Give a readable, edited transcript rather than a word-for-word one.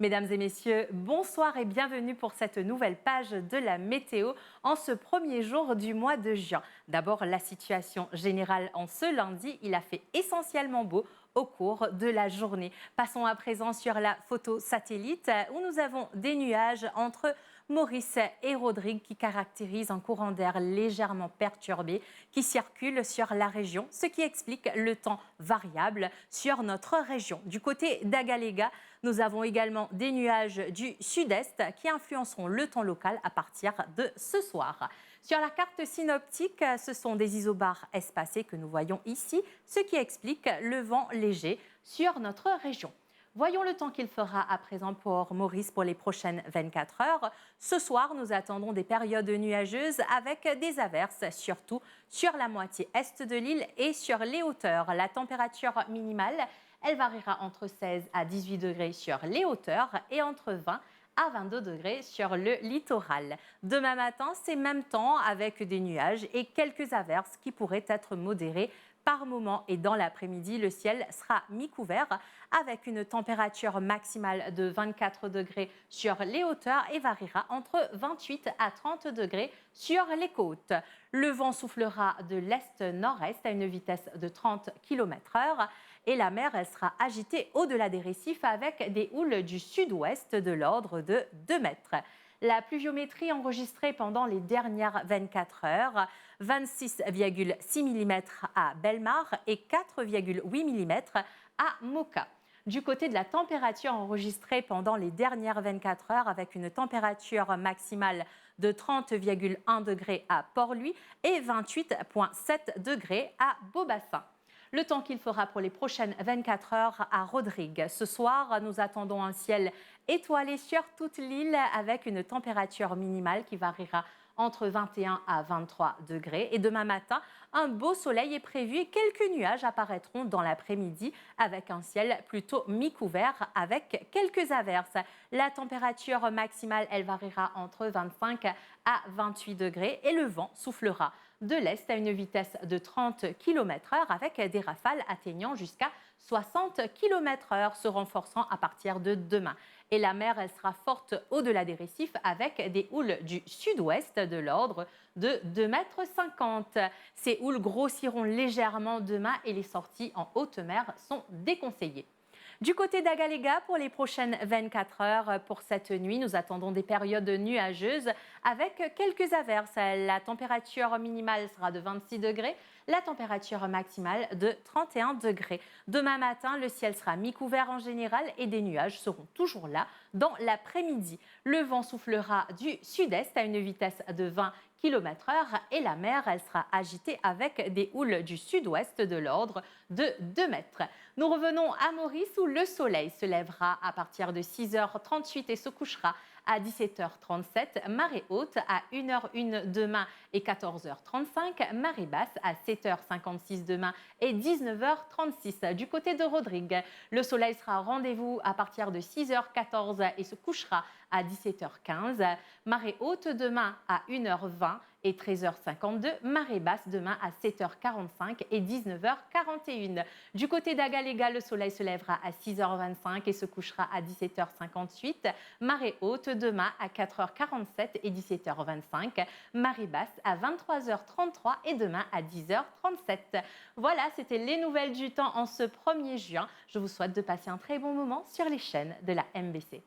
Mesdames et messieurs, bonsoir et bienvenue pour cette nouvelle page de la météo en ce premier jour du mois de juin. D'abord, la situation générale en ce lundi, il a fait essentiellement beau au cours de la journée. Passons à présent sur la photo satellite où nous avons des nuages entre Maurice et Rodrigue qui caractérisent un courant d'air légèrement perturbé qui circule sur la région, ce qui explique le temps variable sur notre région. Du côté d'Agaléga, nous avons également des nuages du sud-est qui influenceront le temps local à partir de ce soir. Sur la carte synoptique, ce sont des isobars espacés que nous voyons ici, ce qui explique le vent léger sur notre région. Voyons le temps qu'il fera à présent pour Maurice pour les prochaines 24 heures. Ce soir, nous attendons des périodes nuageuses avec des averses, surtout sur la moitié est de l'île et sur les hauteurs. La température minimale, elle variera entre 16 à 18 degrés sur les hauteurs et entre 20 à 22 degrés sur le littoral. Demain matin, c'est même temps avec des nuages et quelques averses qui pourraient être modérées par moment, et dans l'après-midi, le ciel sera mi-couvert avec une température maximale de 24 degrés sur les hauteurs et variera entre 28 à 30 degrés sur les côtes. Le vent soufflera de l'est-nord-est à une vitesse de 30 km/h et la mer elle sera agitée au-delà des récifs avec des houles du sud-ouest de l'ordre de 2 mètres. La pluviométrie enregistrée pendant les dernières 24 heures, 26,6 mm à Bellemare et 4,8 mm à Moka. Du côté de la température enregistrée pendant les dernières 24 heures, avec une température maximale de 30,1 degrés à Port-Louis et 28,7 degrés à Beaubassin. Le temps qu'il fera pour les prochaines 24 heures à Rodrigue. Ce soir, nous attendons un ciel étoilé sur toute l'île avec une température minimale qui variera entre 21 à 23 degrés. Et demain matin, un beau soleil est prévu et quelques nuages apparaîtront dans l'après-midi avec un ciel plutôt mi-couvert avec quelques averses. La température maximale, elle variera entre 25 à 28 degrés et le vent soufflera de l'est à une vitesse de 30 km/h avec des rafales atteignant jusqu'à 60 km/h, se renforçant à partir de demain. Et la mer, elle sera forte au-delà des récifs avec des houles du sud-ouest de l'ordre de 2,50 m. Ces houles grossiront légèrement demain et les sorties en haute mer sont déconseillées. Du côté d'Agaléga, pour les prochaines 24 heures, pour cette nuit, nous attendons des périodes nuageuses avec quelques averses. La température minimale sera de 26 degrés, la température maximale de 31 degrés. Demain matin, le ciel sera mi-couvert en général et des nuages seront toujours là dans l'après-midi. Le vent soufflera du sud-est à une vitesse de 20 km/h et la mer, elle sera agitée avec des houles du sud-ouest de l'ordre de 2 mètres. Nous revenons à Maurice où le soleil se lèvera à partir de 6h38 et se couchera à 17h37, marée haute à 1h01 demain et 14h35, marée basse à 7h56 demain et 19h36. Du côté de Rodrigue, le soleil sera au rendez-vous à partir de 6h14 et se couchera à 17h15, marée haute demain à 1h20 et 13h52, marée basse demain à 7h45 et 19h41. Du côté d'Agaléga, le soleil se lèvera à 6h25 et se couchera à 17h58, marée haute demain à 4h47 et 17h25, marée basse à 23h33 et demain à 10h37. Voilà, c'était les nouvelles du temps en ce 1er juin. Je vous souhaite de passer un très bon moment sur les chaînes de la MBC.